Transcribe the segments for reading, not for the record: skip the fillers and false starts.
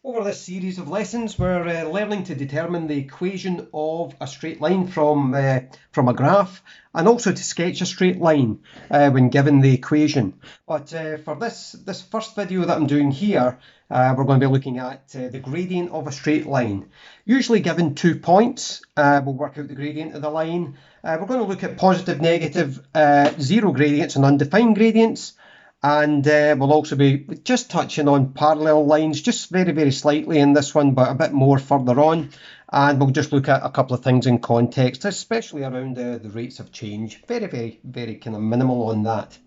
Over this series of lessons, we're learning to determine the equation of a straight line from a graph, and also to sketch a straight line when given the equation. But for this first video that I'm doing here, we're going to be looking at the gradient of a straight line. Usually given 2 points, we'll work out the gradient of the line. We're going to look at positive, negative, zero gradients and undefined gradients. And we'll also be just touching on parallel lines, just very, very slightly in this one, but a bit more further on. And we'll just look at a couple of things in context, especially around the rates of change. Very, very, very kind of minimal on that.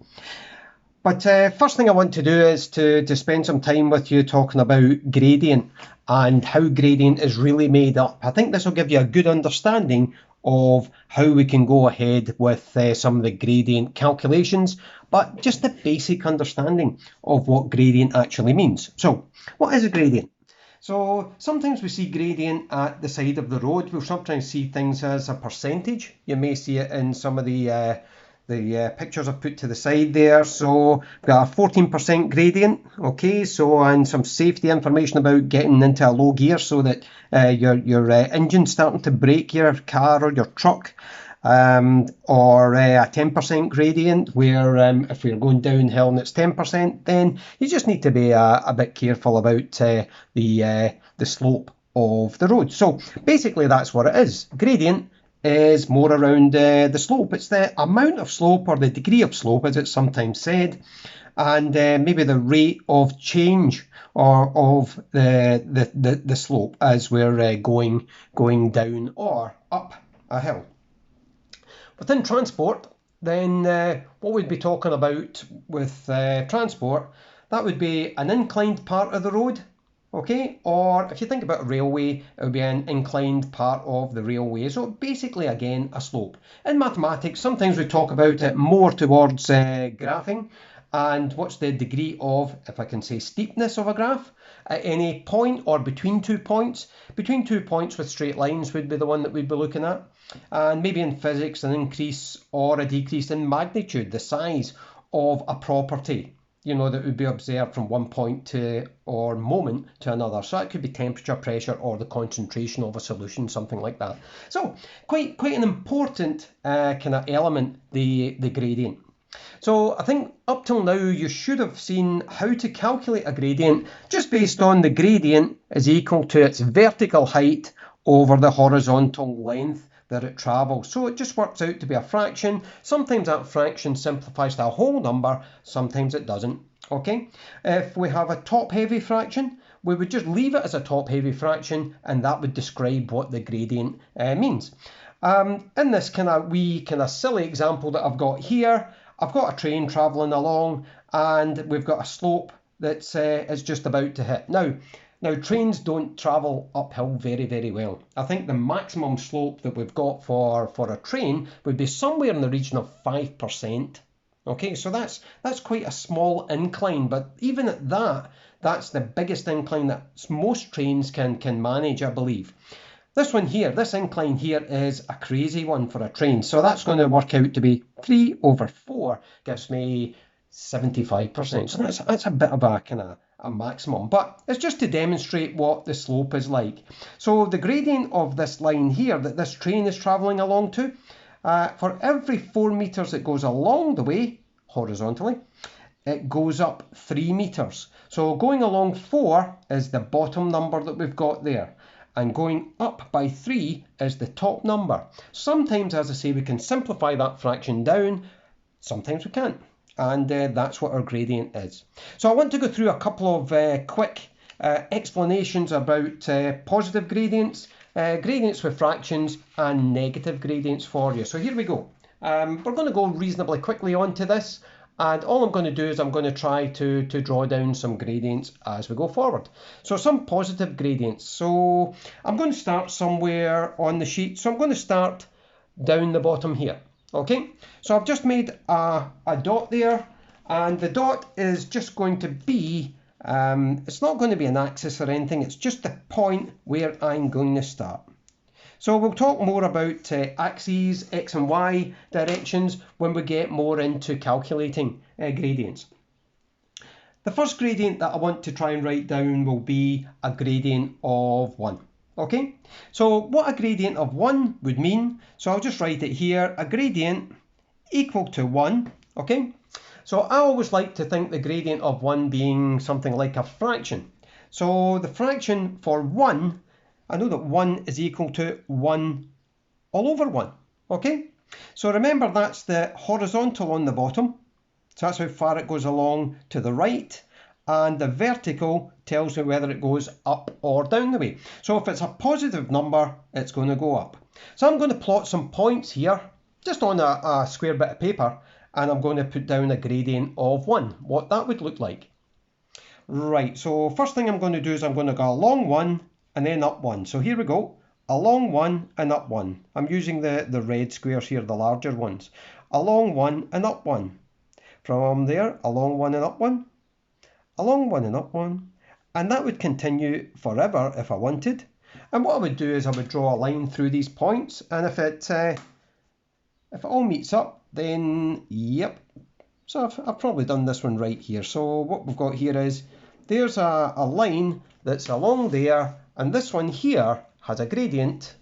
But first thing I want to do is to spend some time with you talking about gradient and how gradient is really made up. I think this will give you a good understanding of how we can go ahead with some of the gradient calculations, but just a basic understanding of what gradient actually means. So, what is a gradient? So sometimes we see gradient at the side of the road. We'll sometimes see things as a percentage. You may see it in some of the pictures I've put to the side there. So we've got a 14% gradient, okay, so, and some safety information about getting into a low gear so that your engine's starting to brake your car or your truck. Or a 10% gradient where if we're going downhill and it's 10%, then you just need to be a bit careful about the slope of the road. So basically that's what it is. Gradient is more around the slope. It's the amount of slope, or the degree of slope as it's sometimes said, and maybe the rate of change or of the slope as we're going down or up a hill. Within transport, then what we'd be talking about with transport, that would be an inclined part of the road, okay? Or if you think about a railway, it would be an inclined part of the railway. So basically, again, a slope. In mathematics, sometimes we talk about it more towards graphing. And what's the degree of, if I can say, steepness of a graph at any point or between 2 points? Between 2 points with straight lines would be the one that we'd be looking at. And maybe in physics, an increase or a decrease in magnitude, the size of a property, you know, that would be observed from one point to or moment to another. So it could be temperature, pressure, or the concentration of a solution, something like that. So quite an important kind of element, the gradient. So I think up till now you should have seen how to calculate a gradient just based on the gradient is equal to its vertical height over the horizontal length that it travels. So it just works out to be a fraction. Sometimes that fraction simplifies to a whole number, sometimes it doesn't. Okay, if we have a top-heavy fraction, we would just leave it as a top-heavy fraction, and that would describe what the gradient means. In this kind of silly example that I've got here, I've got a train travelling along, and we've got a slope that's is just about to hit. Now, trains don't travel uphill very, very well. I think the maximum slope that we've got for a train would be somewhere in the region of 5%. Okay, so that's quite a small incline, but even at that, that's the biggest incline that most trains can manage, I believe. This one here, this incline here is a crazy one for a train. So that's going to work out to be 3 over 4, gives me 75%. So that's a bit of a kind of a maximum, but it's just to demonstrate what the slope is like. So the gradient of this line here that this train is traveling along to, for every 4 meters it goes along the way, horizontally, it goes up 3 meters. So going along 4 is the bottom number that we've got there, and going up by 3 is the top number. Sometimes, as I say, we can simplify that fraction down, sometimes we can't. And that's what our gradient is. So I want to go through a couple of quick explanations about positive gradients, gradients with fractions, and negative gradients for you. So here we go. We're going to go reasonably quickly onto this, and all I'm going to do is I'm going to try to draw down some gradients as we go forward. So some positive gradients. So I'm going to start somewhere on the sheet. So I'm going to start down the bottom here. Okay, so I've just made a dot there, and the dot is just going to be, it's not going to be an axis or anything, it's just the point where I'm going to start. So we'll talk more about axes, x and y directions when we get more into calculating gradients. the first gradient that I want to try and write down will be a gradient of 1. Okay, so what a gradient of 1 would mean, so I'll just write it here, a gradient equal to 1. Okay, so I always like to think the gradient of 1 being something like a fraction. So the fraction for 1, I know that 1 is equal to 1 all over 1. Okay, so remember that's the horizontal on the bottom. So that's how far it goes along to the right, and the vertical tells me whether it goes up or down the way. So if it's a positive number, it's going to go up. So I'm going to plot some points here, just on a square bit of paper, and I'm going to put down a gradient of 1, what that would look like. Right, so first thing I'm going to do is I'm going to go along 1 and then up 1. So here we go, along 1 and up 1. I'm using the red squares here, the larger ones. Along 1 and up 1. From there, along 1 and up 1, along 1 and up 1, and that would continue forever if I wanted. And what I would do is I would draw a line through these points, and if it all meets up, then yep. So I've probably done this one right here. So what we've got here is there's a line that's along there, and this one here has a gradient.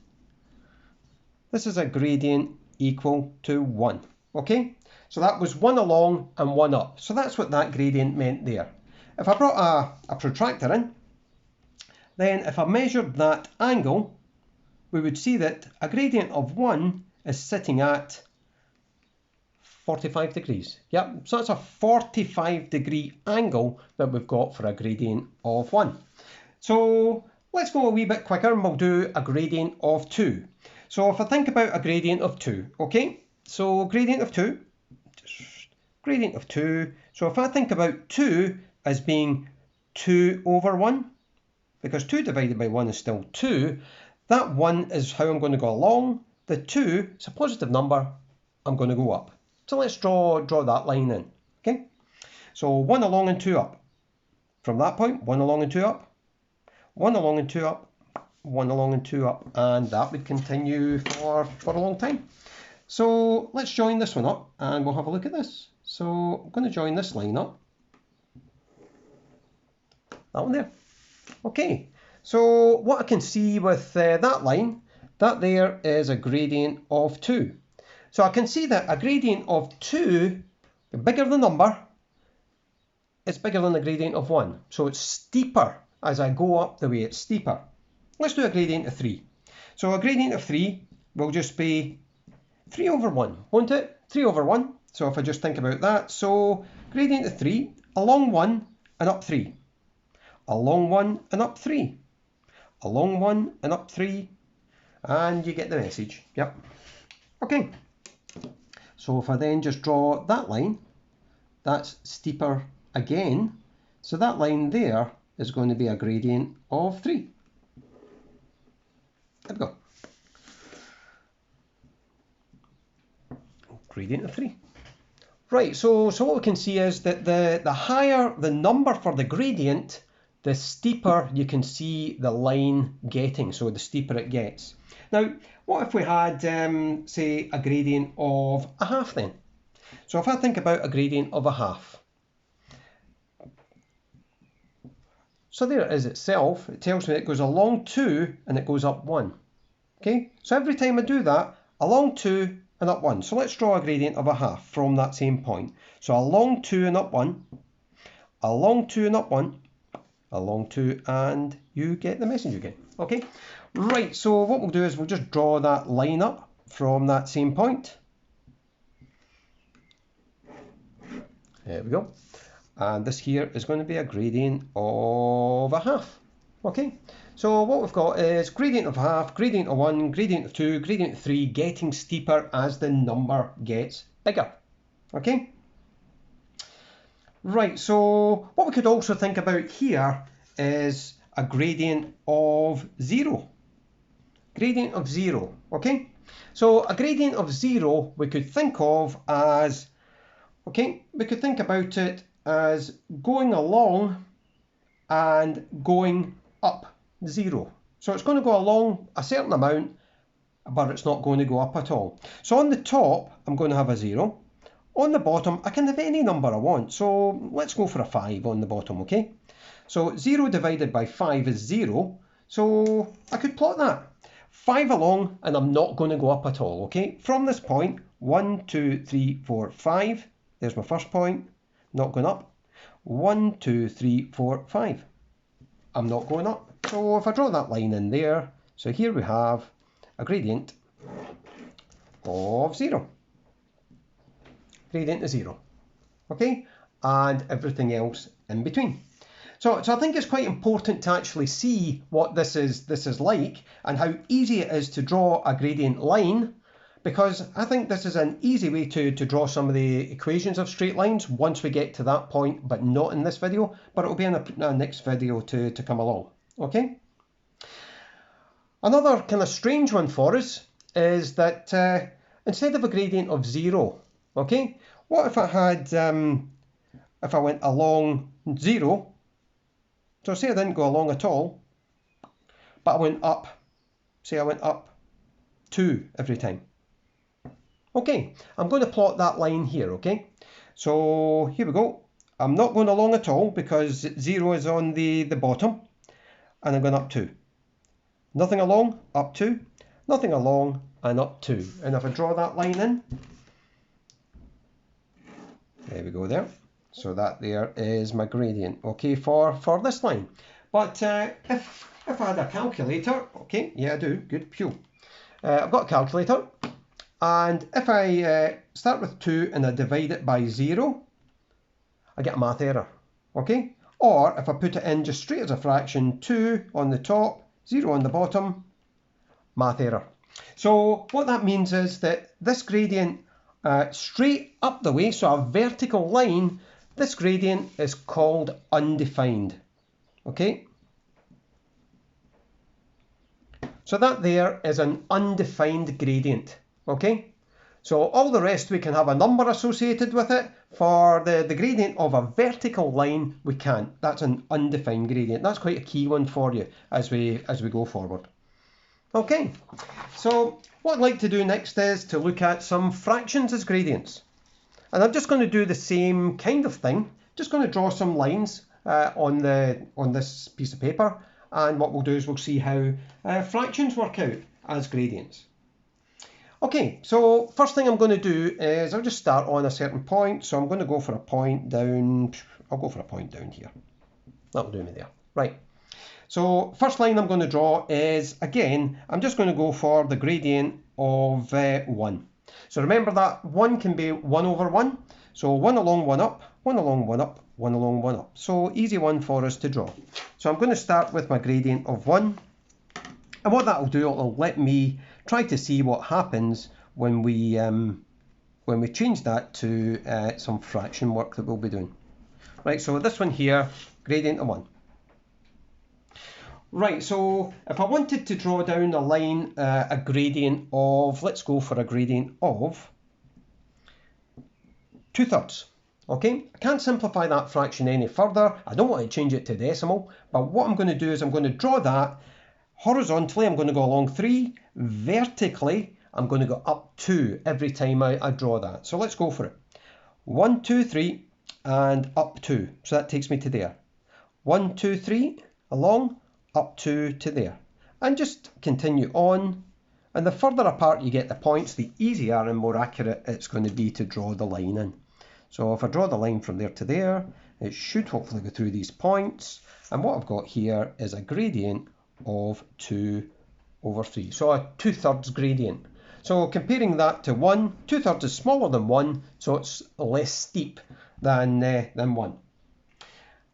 This is a gradient equal to 1. Okay, so that was 1 along and 1 up. So that's what that gradient meant there. If I brought a protractor in, then if I measured that angle, we would see that a gradient of 1 is sitting at 45 degrees. Yep, so that's a 45-degree angle that we've got for a gradient of 1. So let's go a wee bit quicker and we'll do a gradient of 2. So if I think about a gradient of 2, okay, so gradient of 2, gradient of 2. So if I think about 2 as being 2 over 1, because 2 divided by 1 is still 2, that 1 is how I'm going to go along. The 2 is a positive number, I'm going to go up. So let's draw that line in. Okay, so 1 along and 2 up. From that point, 1 along and 2 up, 1 along and 2 up, 1 along and 2 up, and that would continue for a long time. So let's join this one up and we'll have a look at this. So I'm going to join this line up. That one there. Okay, so what I can see with that line, that there is a gradient of 2. So I can see that a gradient of 2, the bigger the number, it's bigger than the gradient of 1. So it's steeper as I go up the way, it's steeper. Let's do a gradient of 3. So a gradient of 3 will just be 3 over 1, won't it? 3 over 1. So if I just think about that, so gradient of 3, along 1 and up 3. Along 1 and up 3. Along 1 and up 3. And you get the message. Yep. Okay. So if I then just draw that line, that's steeper again. So that line there is going to be a gradient of 3. There we go. Gradient of 3. Right, so what we can see is that the higher the number for the gradient, the steeper you can see the line getting, so the steeper it gets. Now, what if we had, say, a gradient of a half then? So if I think about a gradient of a half, so there it is itself. It tells me it goes along 2 and it goes up 1. Okay, so every time I do that, along 2 and up 1. So let's draw a gradient of a half from that same point. So along 2 and up 1, along 2 and up 1, along 2, and you get the message again. Okay, right, so what we'll do is we'll just draw that line up from that same point. There we go. And this here is going to be a gradient of a half. Okay, so what we've got is gradient of half, gradient of 1, gradient of 2, gradient of 3, getting steeper as the number gets bigger. Okay, right, so what we could also think about here is a gradient of 0. Gradient of 0, okay? So a gradient of 0 we could think of as, okay, we could think about it as going along and going up 0. So it's going to go along a certain amount, but it's not going to go up at all. So on the top, I'm going to have a 0. On the bottom, I can have any number I want. So let's go for a 5 on the bottom, okay? So 0 divided by 5 is 0. So I could plot that. 5 along, and I'm not going to go up at all, okay? From this point, 1, 2, 3, 4, 5. There's my first point. Not going up. 1, 2, 3, 4, 5. I'm not going up. So if I draw that line in there, so here we have a gradient of 0. Gradient is 0. Okay? And everything else in between. So I think it's quite important to actually see what this is like and how easy it is to draw a gradient line, because I think this is an easy way to draw some of the equations of straight lines once we get to that point, but not in this video, but it will be in a next video to come along. Okay? Another kind of strange one for us is that instead of a gradient of 0, okay, what if I had, if I went along 0, so say I didn't go along at all, but I went up, say I went up 2 every time. Okay, I'm going to plot that line here, okay? So here we go. I'm not going along at all because 0 is on the bottom, and I'm going up 2. Nothing along, up 2. Nothing along, and up 2. And if I draw that line in, there we go there. So that there is my gradient, okay, for this line. But if I had a calculator, okay, yeah I do, good, phew. I've got a calculator, and if I start with 2 and I divide it by 0, I get a math error, okay? Or if I put it in just straight as a fraction, 2 on the top, 0 on the bottom, math error. So what that means is that this gradient straight up the way, so a vertical line, this gradient is called undefined, okay? So that there is an undefined gradient, okay? So all the rest we can have a number associated with it. For the gradient of a vertical line, we can't. That's an undefined gradient. That's quite a key one for you as we go forward. Okay, so what I'd like to do next is to look at some fractions as gradients. And I'm just going to do the same kind of thing. Just going to draw some lines on this piece of paper. And what we'll do is we'll see how fractions work out as gradients. Okay, so first thing I'm going to do is I'll just start on a certain point. So I'm going to go for a point down. I'll go for a point down here. That'll do me there. Right. So first line I'm going to draw is, again, I'm just going to go for the gradient of 1. So remember that 1 can be 1 over 1. So 1 along, 1 up, 1 along, 1 up, 1 along, 1 up. So easy one for us to draw. So I'm going to start with my gradient of 1. And what that will do, it'll let me try to see what happens when we change that to some fraction work that we'll be doing. Right, so this one here, gradient of 1. Right, so if I wanted to draw down a line, a gradient of, let's go for a gradient of 2/3. Okay, I can't simplify that fraction any further. I don't want to change it to decimal, but what I'm going to do is I'm going to draw that horizontally. I'm going to go along 3. Vertically, I'm going to go up 2 every time I draw that. So let's go for it. 1, 2, 3, and up 2. So that takes me to there. 1, 2, 3, along, up 2 to there. And just continue on. And the further apart you get the points, the easier and more accurate it's going to be to draw the line in. So if I draw the line from there to there, it should hopefully go through these points. And what I've got here is a gradient of 2 over 3. So a 2/3 gradient. So comparing that to 1, 2/3 is smaller than 1, so it's less steep than 1.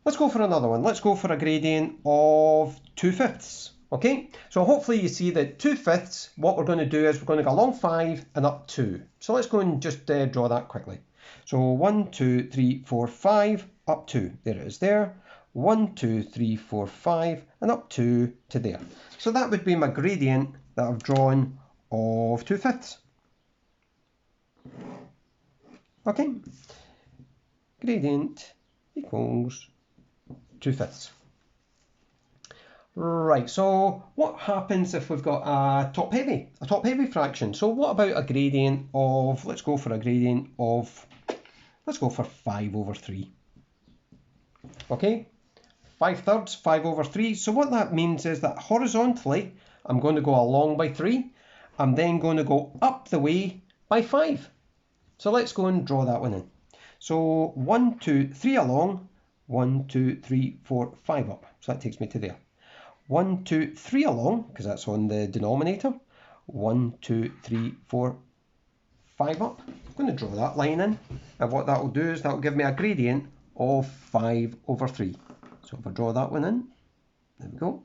Let's go for another one. Let's go for a gradient of 2/5. Okay, so hopefully you see that 2/5, what we're going to do is we're going to go along 5 and up 2. So let's go and just draw that quickly. So 1, 2, 3, 4, 5, up 2. There it is there. 1, 2, 3, 4, 5, and up 2 to there. So that would be my gradient that I've drawn of 2/5. Okay, gradient equals 2/5. Right, so what happens if we've got a top-heavy fraction? So what about a gradient of, let's go for a gradient of let's go for 5 over 3. Okay, 5/3, 5 over 3. So what that means is that horizontally, I'm going to go along by 3. I'm then going to go up the way by 5. So let's go and draw that one in. So 1, 2, 3 along, 1, 2, 3, 4, 5 up. So that takes me to there. 1, 2, 3 along, because that's on the denominator. 1, 2, 3, 4, 5 up. I'm going to draw that line in. And what that will do is that will give me a gradient of 5 over 3. So if I draw that one in, there we go.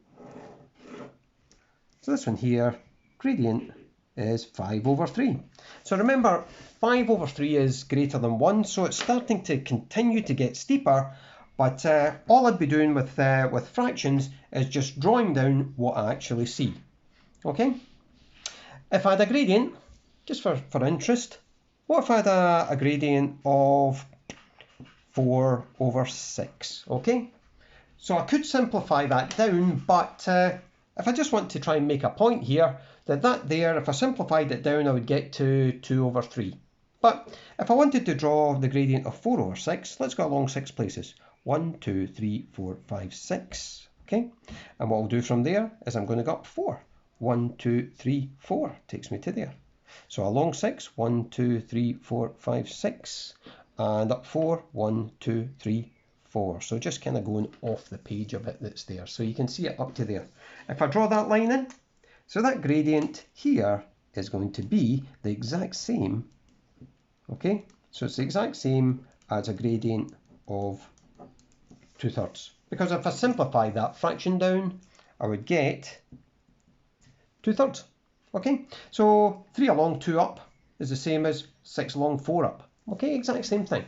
So this one here, gradient is 5 over 3. So remember, 5 over 3 is greater than 1, so it's starting to continue to get steeper, but all I'd be doing with fractions is just drawing down what I actually see. Okay? If I had a gradient, just for interest, what if I had a gradient of 4 over 6? Okay? So I could simplify that down, but if I just want to try and make a point here, that there, if I simplified it down, I would get to 2 over 3. But if I wanted to draw the gradient of 4 over 6, let's go along 6 places. 1, 2, 3, 4, 5, 6. Okay? And what I'll do from there is I'm going to go up 4. 1, 2, 3, 4 takes me to there. So along 6, 1, 2, 3, 4, 5, 6. And up 4, 1, 2, 3, 4. So just kind of going off the page a bit that's there. So you can see it up to there. If I draw that line in, so that gradient here is going to be the exact same. Okay, so it's the exact same as a gradient of 2/3. Because if I simplify that fraction down, I would get 2/3. Okay, so 3 along 2 up is the same as 6 along 4 up. Okay, exact same thing.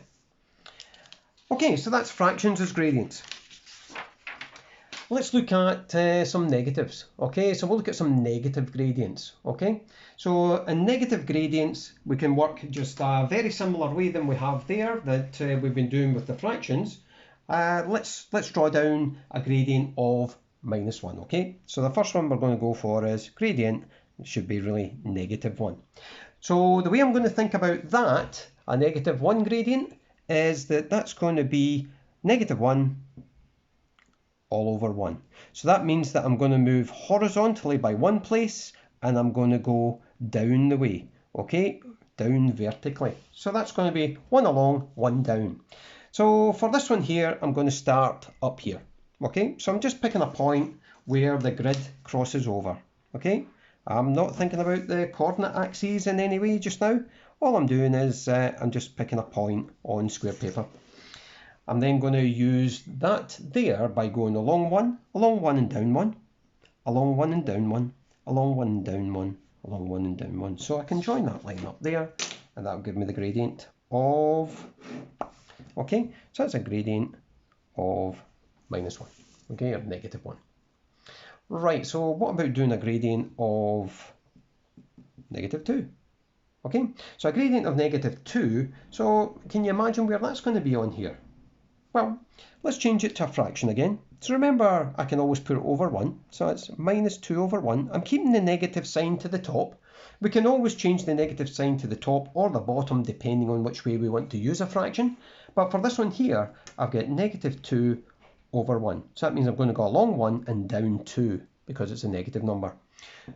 Okay, so that's fractions as gradients. Let's look at some negatives. Okay, so we'll look at some negative gradients. Okay, so in negative gradients, we can work just a very similar way than we have there that we've been doing with the fractions. Let's draw down a gradient of -1. Okay, so the first one we're going to go for is gradient. It should be really -1. So the way I'm going to think about that, a -1 gradient, is that that's going to be -1 all over 1. So that means that I'm going to move horizontally by 1 place and I'm going to go down the way, okay, down vertically. So that's going to be 1 along, 1 down. So for this one here, I'm going to start up here, okay. So I'm just picking a point where the grid crosses over, okay. I'm not thinking about the coordinate axes in any way just now. All I'm doing is I'm just picking a point on square paper. I'm then going to use that there by going along 1 and down 1, along 1 and down 1, along 1 and down 1, along 1 and down 1. So I can join that line up there, and that will give me the gradient of, okay, so that's a gradient of -1, okay, or -1. Right, so what about doing a gradient of -2? Okay, so a gradient of -2, so can you imagine where that's going to be on here? Well, let's change it to a fraction again. So remember, I can always put it over 1. So it's -2 over 1. I'm keeping the negative sign to the top. We can always change the negative sign to the top or the bottom depending on which way we want to use a fraction. But for this one here, I've got -2 over 1. So that means I'm going to go along 1 and down 2 because it's a negative number.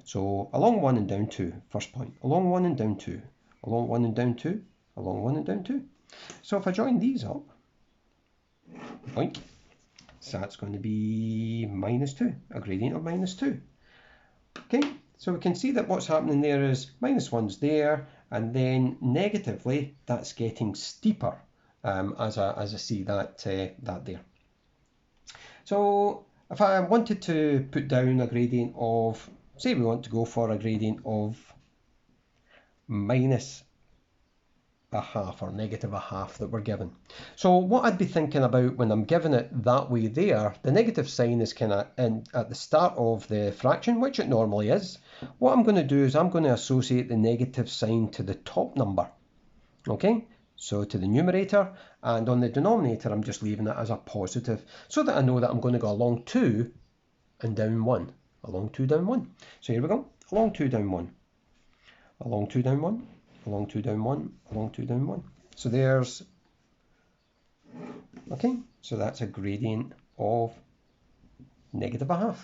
So along 1 and down 2, first point. Along 1 and down 2. Along 1 and down 2. Along 1 and down 2. So if I join these up, boink. So that's going to be -2, a gradient of -2. Okay, so we can see that what's happening there is -1's there, and then negatively that's getting steeper as I see that there. So if I wanted to put down a gradient of, say we want to go for a gradient of -1/2 or -1/2 that we're given. So what I'd be thinking about when I'm giving it that way there, the negative sign is kind of at the start of the fraction, which it normally is. What I'm going to do is I'm going to associate the negative sign to the top number. Okay, so to the numerator, and on the denominator I'm just leaving it as a positive so that I know that I'm going to go along 2 and down 1. Along 2 down 1. So here we go. Along 2 down 1. Along 2 down 1. Along 2 down 1, along 2 down 1. So there's Okay, so that's a gradient of -1/2.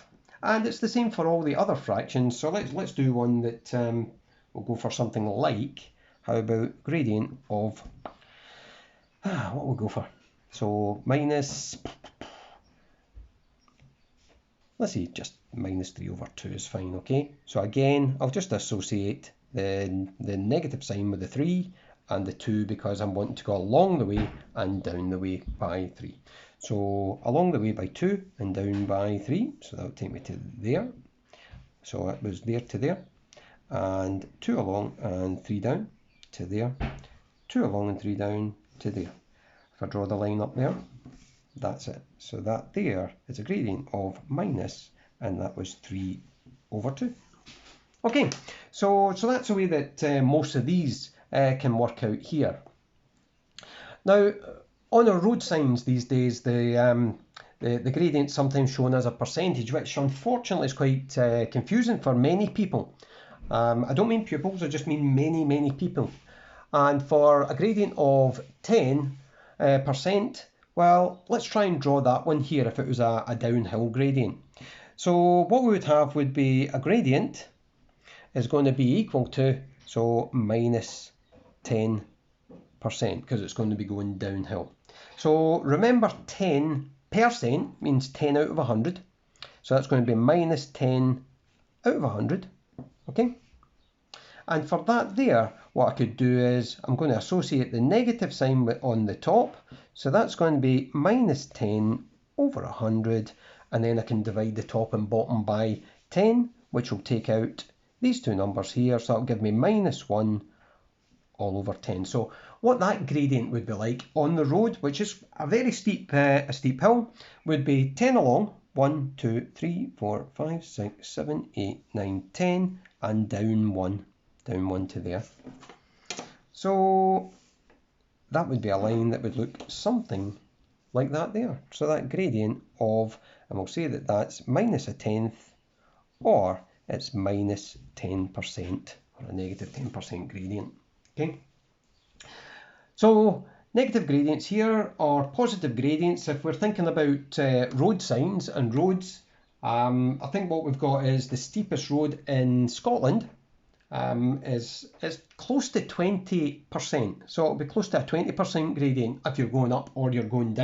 And it's the same for all the other fractions. So let's do one that we'll go for something like, how about gradient of, what we'll go for? So minus, let's see, just -3/2 is fine, okay? So again, I'll just associate the negative sign with the 3 and the 2 because I'm wanting to go along the way and down the way by 3. So along the way by 2 and down by 3, so that will take me to there. So it was there to there, and 2 along and 3 down to there, 2 along and 3 down to there. If I draw the line up there, that's it. So that there is a gradient of minus, and that was 3/2. Okay, so that's the way that most of these can work out here. Now, on our road signs these days, the gradient's sometimes shown as a percentage, which unfortunately is quite confusing for many people. I don't mean pupils, I just mean many people. And for a gradient of 10%, well, let's try and draw that one here if it was a downhill gradient. So what we would have would be a gradient is going to be equal to, so minus 10%, because it's going to be going downhill. So remember 10% means 10 out of 100. So that's going to be minus 10 out of 100. Okay. And for that there, what I could do is I'm going to associate the negative sign on the top. So that's going to be minus 10/100. And then I can divide the top and bottom by 10, which will take out these two numbers here. So that'll give me -1/10. So what that gradient would be like on the road, which is a very steep hill, would be 10 along, 1, 2, 3, 4, 5, 6, 7, 8, 9, 10, and down one to there. So that would be a line that would look something like that there. So that gradient of, and we'll say that that's -1/10, or it's -10%, or a -10% gradient. Okay. So negative gradients here are positive gradients. If we're thinking about road signs and roads, I think what we've got is the steepest road in Scotland is close to 20%. So it'll be close to a 20% gradient if you're going up or you're going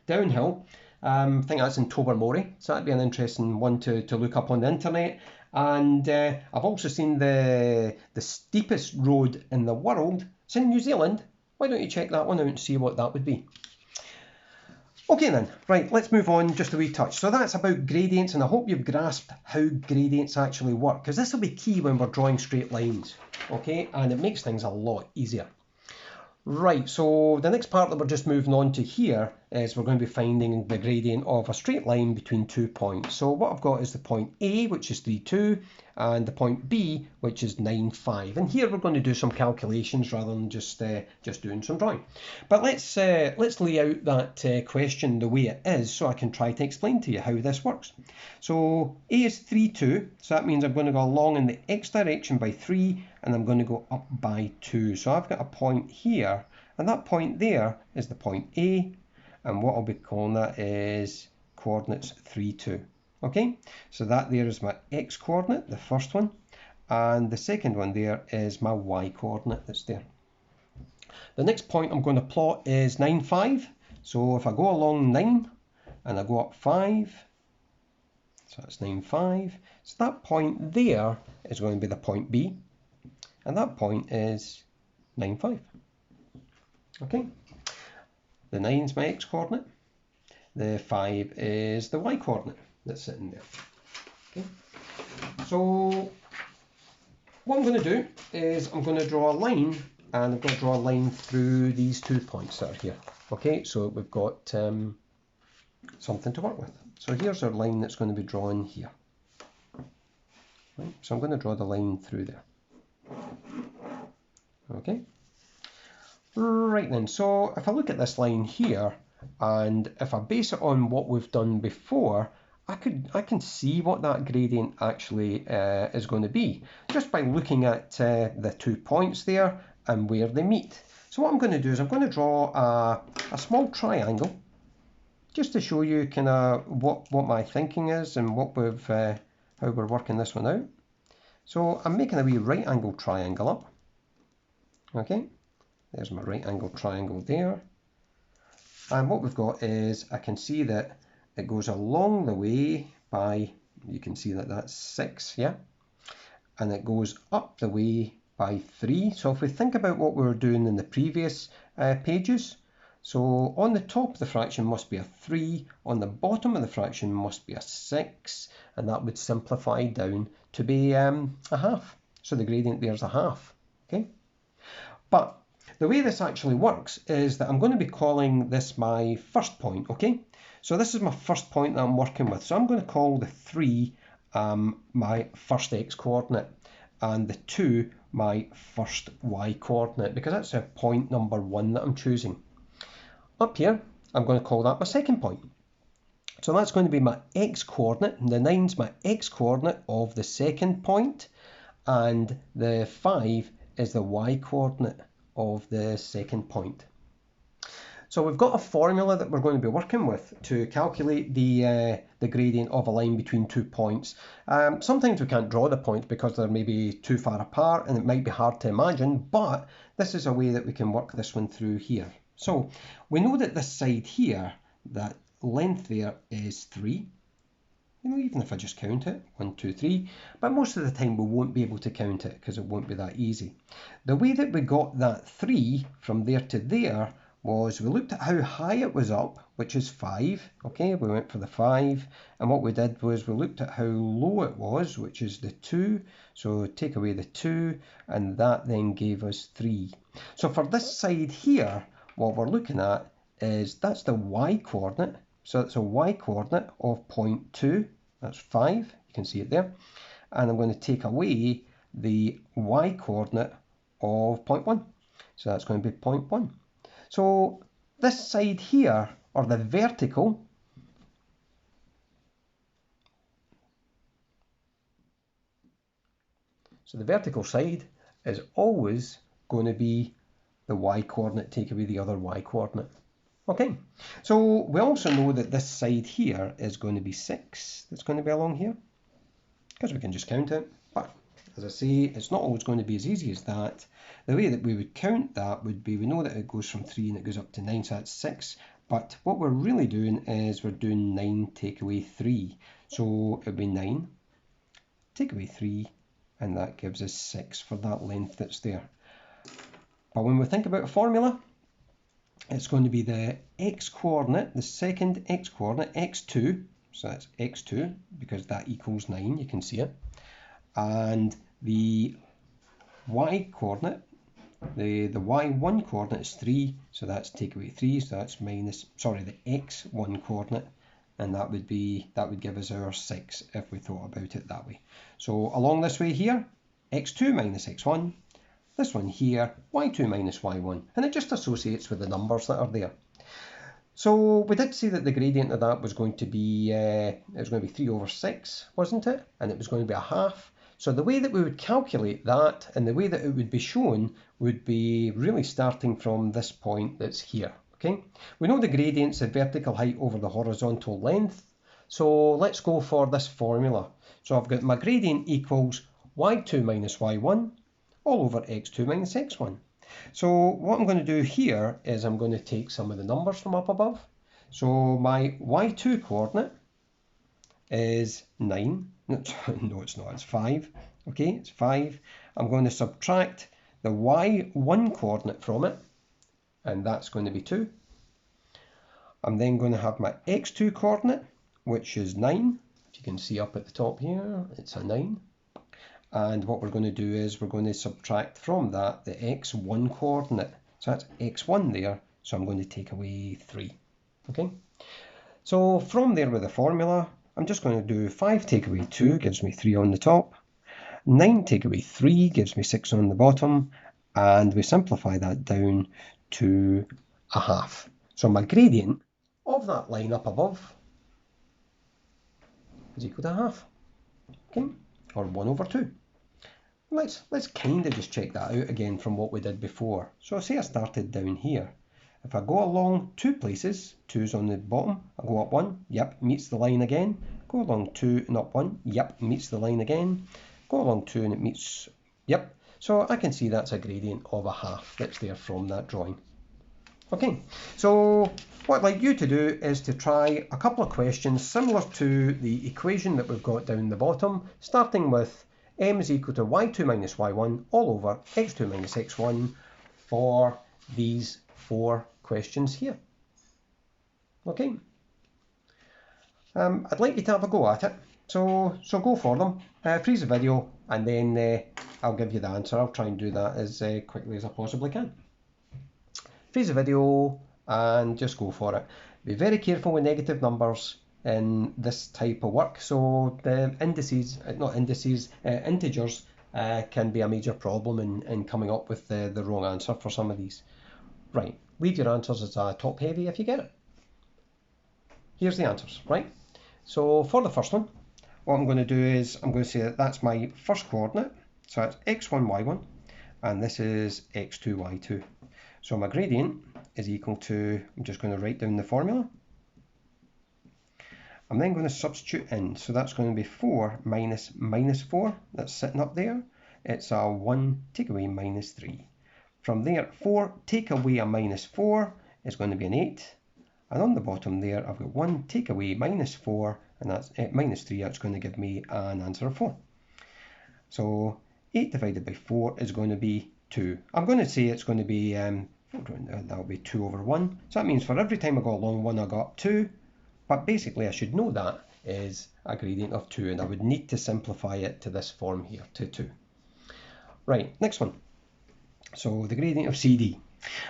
downhill. I think that's in Tobermory, so that'd be an interesting one to look up on the internet. And I've also seen the steepest road in the world. It's in New Zealand. Why don't you check that one out and see what that would be? Okay then, right, let's move on just a wee touch. So that's about gradients, and I hope you've grasped how gradients actually work, because this will be key when we're drawing straight lines, okay? And it makes things a lot easier. Right, so the next part that we're just moving on to here is we're going to be finding the gradient of a straight line between 2 points. So what I've got is the point A, which is 3,2, and the point B, which is 9,5. And here we're going to do some calculations rather than just doing some drawing. But let's lay out that question the way it is, so I can try to explain to you how this works. So A is 3,2, so that means I'm going to go along in the x direction by 3, and I'm going to go up by 2. So I've got a point here, and that point there is the point A, and what I'll be calling that is coordinates 3,2. Okay, so that there is my x coordinate, the first one, and the second one there is my y coordinate that's there. The next point I'm going to plot is 9,5. So if I go along 9 and I go up 5, so that's 9,5. So that point there is going to be the point B, and that point is 9,5. Okay, the 9 is my x coordinate, the 5 is the y coordinate that's sitting there. Okay, so what I'm going to do is I'm going to draw a line, and I'm going to draw a line through these 2 points that are here. Okay, so we've got something to work with. So here's our line that's going to be drawn here. Right, so I'm going to draw the line through there. Okay, right then, so if I look at this line here, and if I base it on what we've done before, I can see what that gradient actually is going to be just by looking at the 2 points there and where they meet. So what I'm going to do is I'm going to draw a small triangle just to show you kind of what my thinking is and what we've how we're working this one out. So I'm making a wee right angle triangle up. Okay, there's my right angle triangle there. And what we've got is, I can see that it goes along the way by, you can see that that's 6, yeah? And it goes up the way by 3. So if we think about what we were doing in the previous pages, so on the top of the fraction must be a 3, on the bottom of the fraction must be a 6, and that would simplify down to be a half. So the gradient there is a half, okay? But the way this actually works is that I'm going to be calling this my first point, okay? So this is my first point that I'm working with. So I'm going to call the 3 my first x coordinate and the 2 my first y coordinate, because that's a point number 1 that I'm choosing. Up here, I'm going to call that my second point. So that's going to be my x coordinate, and the 9's my x coordinate of the second point, and the 5 is the y coordinate of the second point. So we've got a formula that we're going to be working with to calculate the gradient of a line between 2 points. Sometimes we can't draw the points because they're maybe too far apart and it might be hard to imagine, but this is a way that we can work this one through here. So we know that this side here, that length there is 3. You know, even if I just count it, 1, 2, 3, but most of the time we won't be able to count it because it won't be that easy. The way that we got that 3 from there to there was we looked at how high it was up, which is 5, okay, we went for the 5, and what we did was we looked at how low it was, which is the 2, so take away the 2, and that then gave us 3. So for this side here, what we're looking at is that's the y coordinate, so it's a y coordinate of 0.2, that's 5, you can see it there, and I'm going to take away the y coordinate of 0.1, so that's going to be 0.1. So this side here, or the vertical, so the vertical side is always going to be the y coordinate, take away the other y coordinate. Okay, so we also know that this side here is going to be 6, that's going to be along here, because we can just count it. But as I say, it's not always going to be as easy as that. The way that we would count that would be, we know that it goes from 3 and it goes up to 9, so that's 6. But what we're really doing is we're doing 9 take away 3. So it would be 9, take away 3, and that gives us 6 for that length that's there. But when we think about a formula, it's going to be the x-coordinate, the second x-coordinate, x2, so that's x2, because that equals 9, you can see it, and the y-coordinate, the y1 coordinate is 3, so that's take away 3, so that's minus, sorry, the x1 coordinate, and that would give us our 6 if we thought about it that way. So along this way here, x2 minus x1, this one here, y2 minus y1, and it just associates with the numbers that are there. So we did see that the gradient of that was going to be, 3 over 6, wasn't it? And it was going to be a half. So the way that we would calculate that and the way that it would be shown would be really starting from this point that's here, okay? We know the gradient's the vertical height over the horizontal length. So let's go for this formula. So I've got my gradient equals y2 minus y1 all over x2 minus x1. So what I'm going to do here is I'm going to take some of the numbers from up above. So my y2 coordinate is 9. No, it's not, it's 5. Okay, it's 5. I'm going to subtract the y1 coordinate from it, and that's going to be 2. I'm then going to have my x2 coordinate, which is 9. If you can see up at the top here, it's a 9. And what we're going to do is we're going to subtract from that the x1 coordinate. So that's x1 there, so I'm going to take away 3. Okay, so from there with the formula, I'm just going to do 5 take away 2 gives me 3 on the top, 9 take away 3 gives me 6 on the bottom, and we simplify that down to a half. So my gradient of that line up above is equal to a half, okay, or 1 over 2. Let's kind of just check that out again from what we did before. So say I started down here. If I go along 2 places, 2's on the bottom, I go up 1, yep, meets the line again. Go along 2 and up 1, yep, meets the line again. Go along 2 and it meets, yep. So I can see that's a gradient of a half that's there from that drawing. Okay, so what I'd like you to do is to try a couple of questions similar to the equation that we've got down the bottom, starting with m is equal to y2 minus y1 all over x2 minus x1 for these 4 questions here. Okay, I'd like you to have a go at it, so go for them, freeze the video, and then I'll give you the answer. I'll try and do that as quickly as I possibly can. Freeze the video and just go for it. Be very careful with negative numbers in this type of work. So the integers can be a major problem in coming up with the wrong answer for some of these. Right, leave your answers as a top heavy if you get it. Here's the answers, right? So for the first one, what I'm going to do is I'm going to say that that's my first coordinate. So it's x1, y1, and this is x2, y2. So my gradient is equal to, I'm just going to write down the formula. I'm then going to substitute in, so that's going to be 4 minus minus 4, that's sitting up there. It's a 1 take away minus 3. From there, 4 take away a minus 4 is going to be an 8. And on the bottom there, I've got 1 take away minus 4, and that's minus 3, that's going to give me an answer of 4. So 8 divided by 4 is going to be 2. I'm going to say it's going to be, that'll be 2 over 1. So that means for every time I go along 1, I got up 2. But basically, I should know that is a gradient of 2, and I would need to simplify it to this form here, to 2. Right, next one. So the gradient of CD.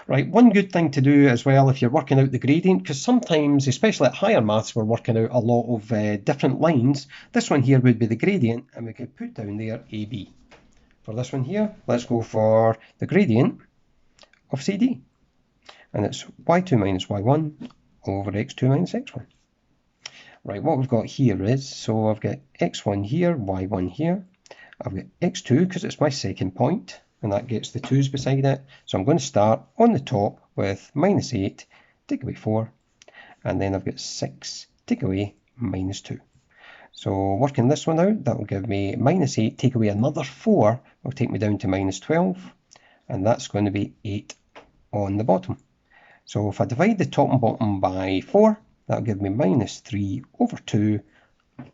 Right, one good thing to do as well if you're working out the gradient, because sometimes, especially at higher maths, we're working out a lot of different lines. This one here would be the gradient, and we could put down there AB. For this one here, let's go for the gradient of CD. And it's y2 minus y1 over x2 minus x1. Right, what we've got here is, so I've got x1 here, y1 here. I've got x2 because it's my second point, and that gets the 2's beside it. So I'm going to start on the top with minus 8, take away 4, and then I've got 6, take away minus 2. So working this one out, that will give me minus 8, take away another 4, will take me down to minus 12, and that's going to be 8 on the bottom. So if I divide the top and bottom by 4, that'll give me minus 3 over 2,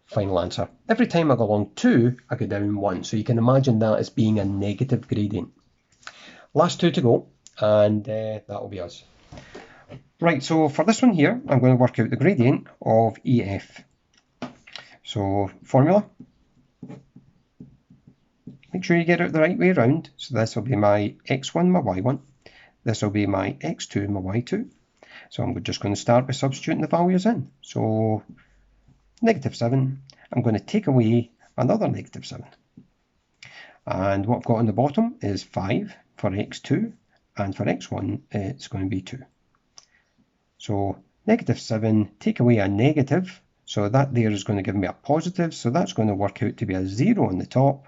final answer. Every time I go along 2, I go down 1. So you can imagine that as being a negative gradient. Last 2 to go, and that'll be us. Right, so for this one here, I'm going to work out the gradient of EF. So formula. Make sure you get it the right way around. So this will be my x1, my y1. This will be my x2, my y2. So I'm just going to start by substituting the values in. So negative 7, I'm going to take away another negative 7. And what I've got on the bottom is 5 for x2, and for x1 it's going to be 2. So negative 7, take away a negative, so that there is going to give me a positive, so that's going to work out to be a 0 on the top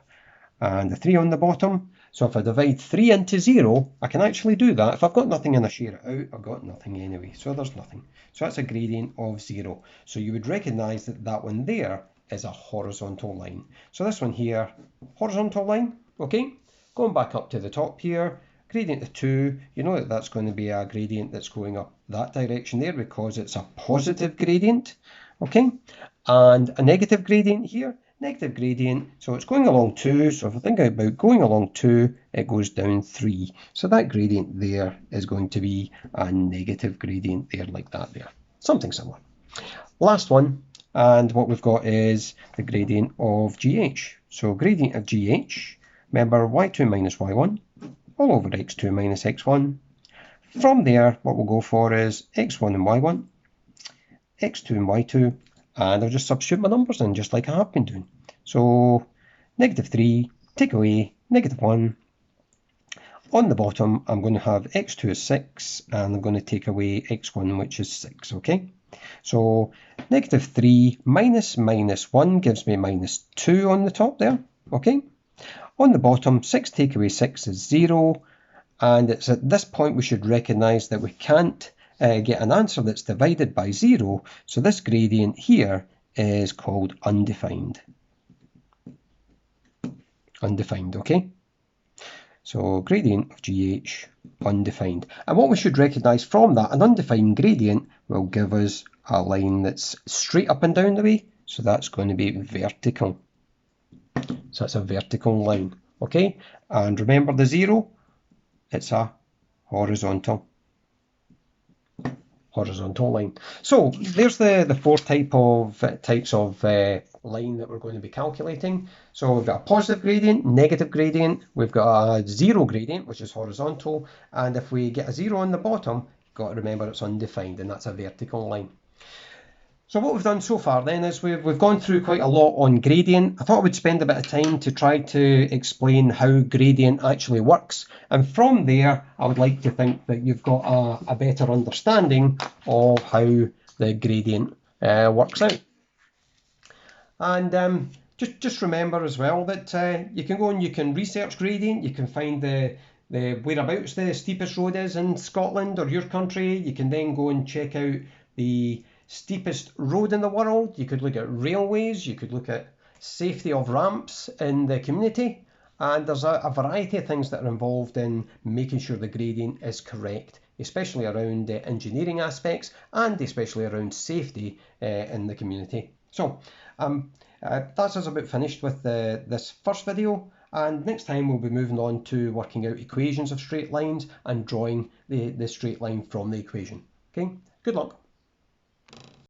and a 3 on the bottom. So if I divide 3 into 0, I can actually do that. If I've got nothing and I share it out, I've got nothing anyway. So there's nothing. So that's a gradient of 0. So you would recognise that that one there is a horizontal line. So this one here, horizontal line, okay? Going back up to the top here, gradient of 2, you know that that's going to be a gradient that's going up that direction there because it's a positive gradient, okay? And a negative gradient here, negative gradient, so it's going along 2, so if I think about going along 2, it goes down 3. So that gradient there is going to be a negative gradient there, like that there. Something similar. Last one, and what we've got is the gradient of GH. So gradient of GH, remember y2 minus y1, all over x2 minus x1. From there, what we'll go for is x1 and y1, x2 and y2, and I'll just substitute my numbers in just like I have been doing. So negative 3, take away negative 1. On the bottom, I'm going to have x2 is 6, and I'm going to take away x1, which is 6, okay? So negative 3 minus minus 1 gives me minus 2 on the top there, okay? On the bottom, 6 take away 6 is 0, and it's at this point we should recognise that we can't get an answer that's divided by 0, so this gradient here is called undefined. Undefined, okay? So gradient of GH, undefined. And what we should recognise from that, an undefined gradient will give us a line that's straight up and down the way, so that's going to be vertical. So that's a vertical line, okay? And remember the 0, it's a horizontal line. So there's the four types of line that we're going to be calculating. So we've got a positive gradient, negative gradient, we've got a 0 gradient, which is horizontal, and if we get a 0 on the bottom, got to remember it's undefined, and that's a vertical line. So what we've done so far then is we've gone through quite a lot on gradient. I thought I would spend a bit of time to try to explain how gradient actually works. And from there, I would like to think that you've got a better understanding of how the gradient works out. And just remember as well that you can go and you can research gradient. You can find the whereabouts the steepest road is in Scotland or your country. You can then go and check out the steepest road in the world. You could look at railways, you could look at safety of ramps in the community, and there's a variety of things that are involved in making sure the gradient is correct, especially around engineering aspects and especially around safety in the community. So that's us about finished with this first video, and next time we'll be moving on to working out equations of straight lines and drawing the straight line from the equation. Okay, good luck.